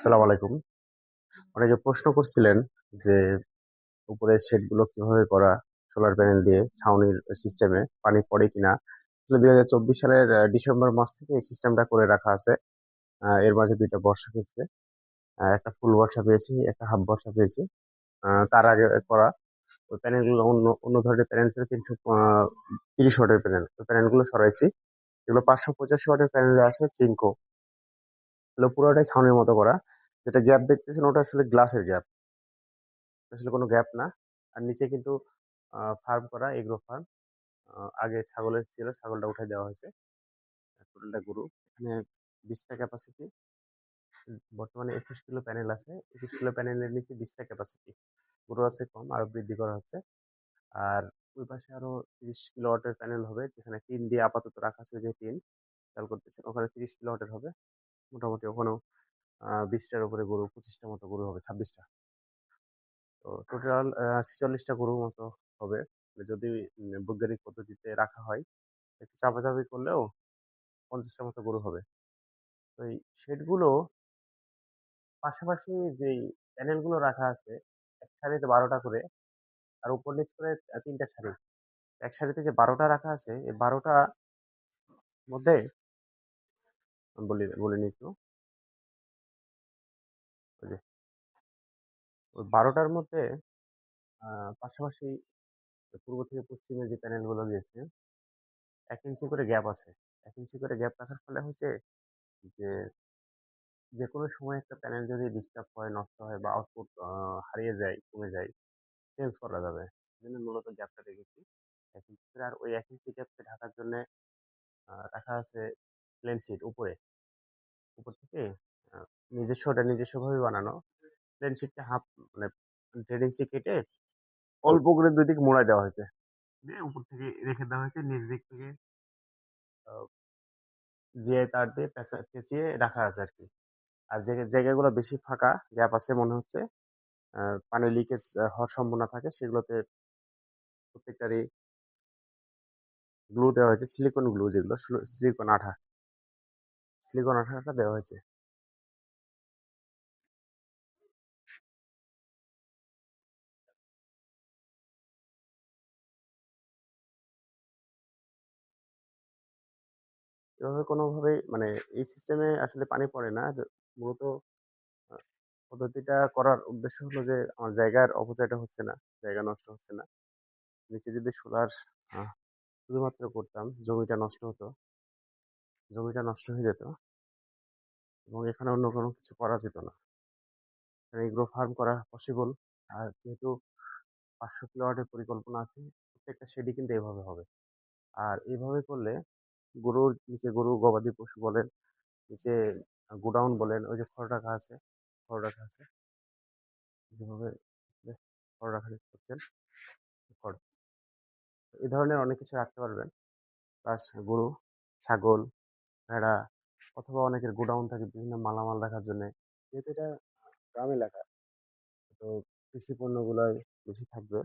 সালাম আলাইকুম। অনেকে প্রশ্ন করছিলেন যে উপরের শেড গুলো কিভাবে করা, সোলার প্যানেল দিয়ে ছাউনির সিস্টেমে পানি পড়ে কিনা। আসলে 2024 সালের ডিসেম্বর মাস থেকে এই সিস্টেমটা করে রাখা আছে। এর মাঝে দুইটা বর্ষা পেয়েছে, একটা ফুল বর্ষা পেয়েছি, একটা হাফ বর্ষা পেয়েছি। তার আগে করা ওই প্যানেল গুলো অন্য অন্য ধরনের প্যানেল ছিল 330 ওয়াটের প্যানেল। ওই প্যানেল গুলো সরাইছি। এগুলো 585 ওয়াটের প্যানেল আছে চিনকো। এগুলো পুরোটাই ছাউনির মতো করা। যেটা গ্যাপ দেখতেছেন ওটা আসলে গ্লাসের গ্যাপ, আসলে কোনো গ্যাপ না। আর নিচে কিন্তু ফার্ম করা, এগ্রো ফার্ম। আগে ছাগলের ছিল, ছাগলটা উঠে দেওয়া হয়েছে। টোটালটা গরু। এখানে 20টা ক্যাপাসিটি। বর্তমানে 21 কিলো প্যানেল আছে। 21 কিলো প্যানেলের নিচে 20টা ক্যাপাসিটি। গরু আছে কম, আরো বৃদ্ধি করা হচ্ছে। আর ওই পাশে আরো 30 কিলো ওয়াটের প্যানেল হবে, যেখানে টিন দিয়ে আপাতত রাখা আছে। যে টিন খেয়াল করতেছেন ওখানে 30 কিলো ওয়াটের হবে। মোটামুটি ওখানেও 20টার উপরে গরু, 25টা মতো গরু হবে, 26টা। তো টোটাল 46টা গরুর মতো হবে। যদি বৈজ্ঞানিক পদ্ধতিতে রাখা হয়, একটু চাপাচাপি করলেও 50টা মতো গরু হবে। তো এই শেডগুলো পাশাপাশি যেই প্যানেলগুলো রাখা আছে, এক সারিতে 12টা করে, আর উপর নিচ করে 3টা সারি। এক সারিতে যে 12টা রাখা আছে, এই 12টা মধ্যে বলি বলিনি একটু। ওই যে ওই 12টার মধ্যে পাশাপাশি পূর্ব থেকে পশ্চিমে যে প্যানেলগুলো গিয়েছে, 1 ইঞ্চি করে গ্যাপ আছে। 1 ইঞ্চি করে গ্যাপ রাখার ফলে হচ্ছে যে যে কোনো সময় একটা প্যানেল যদি ডিস্টার্ব হয়, নষ্ট হয় বা আউটপুট হারিয়ে যায়, কমে যায়, চেঞ্জ করা যাবে। সেজন্য মূলত গ্যাপটা রেখেছি 1 ইঞ্চি করে। আর ওই 1 ইঞ্চি গ্যাপকে ঢাকার জন্য রাখা আছে প্লেন শিট উপরে। উপর থেকে আহ, নিজস্বভাবে বানানো প্লেন শিটটা হাফ, মানে 1.5 ইঞ্চি কেটে অল্প করে দুই দিক মোড়ায় দেওয়া হয়েছে, দিয়ে উপর থেকে রেখে দেওয়া হয়েছে। নিচ দিক থেকে আহ, যে তার দিয়ে পেঁচিয়ে রাখা আছে আর কি। আর যে জায়গাগুলো বেশি ফাঁকা গ্যাপ আছে মনে হচ্ছে, পানি লিকেজ হওয়ার সম্ভাবনা থাকে, সেগুলোতে প্রত্যেকটারই গ্লু দেওয়া হয়েছে, সিলিকন গ্লু, যেগুলো সিলিকন আঠাটা দেওয়া হয়েছে। এভাবে কোনোভাবেই মানে এই সিস্টেমে আসলে পানি পড়ে না। মূলত আহ, পদ্ধতিটা করার উদ্দেশ্য হলো যে আমার জায়গার অপচয়টা হচ্ছে না, জায়গা নষ্ট হচ্ছে না। নিচে যদি সোলার শুধুমাত্র করতাম, জমিটা নষ্ট হয়ে যেত, এবং এখানে অন্য কোনো কিছু করা যেত না। এখানে এগ্রো ফার্ম করা পসিবল। আর যেহেতু 500 কিলোওয়াটের পরিকল্পনা আছে, প্রত্যেকটা শেডই কিন্তু এভাবে হবে। আর এইভাবে করলে গরুর নিচে, গরু গবাদি পশু বলেন, নিচে গোডাউন বলেন, ওই যে খড় রাখা আছে, খড় রাখা আছে যেভাবে খড় রাখা করছেন, খড়, এই ধরনের অনেক কিছু রাখতে পারবেন। প্লাস গরু, ছাগল, ভেড়া, অথবা অনেকের গোডাউন থাকে বিভিন্ন মালামাল রাখার জন্য। যেহেতু এটা গ্রাম এলাকা, তো কৃষি পণ্যগুলাই বেশি থাকবে,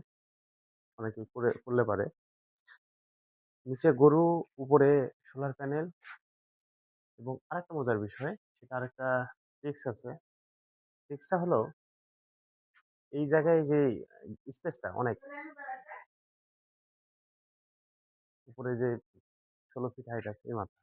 অনেকে করলে পারে। নিচে গরু, উপরে সোলার প্যানেল। এবং আরেকটা মজার বিষয়, সেটা আরেকটা ট্রিক্স আছে। ট্রিক্সটা হলো এই জায়গায় যে স্পেসটা অনেক উপরে, যে 16 ফিট হাইট আছে এই মাত্র,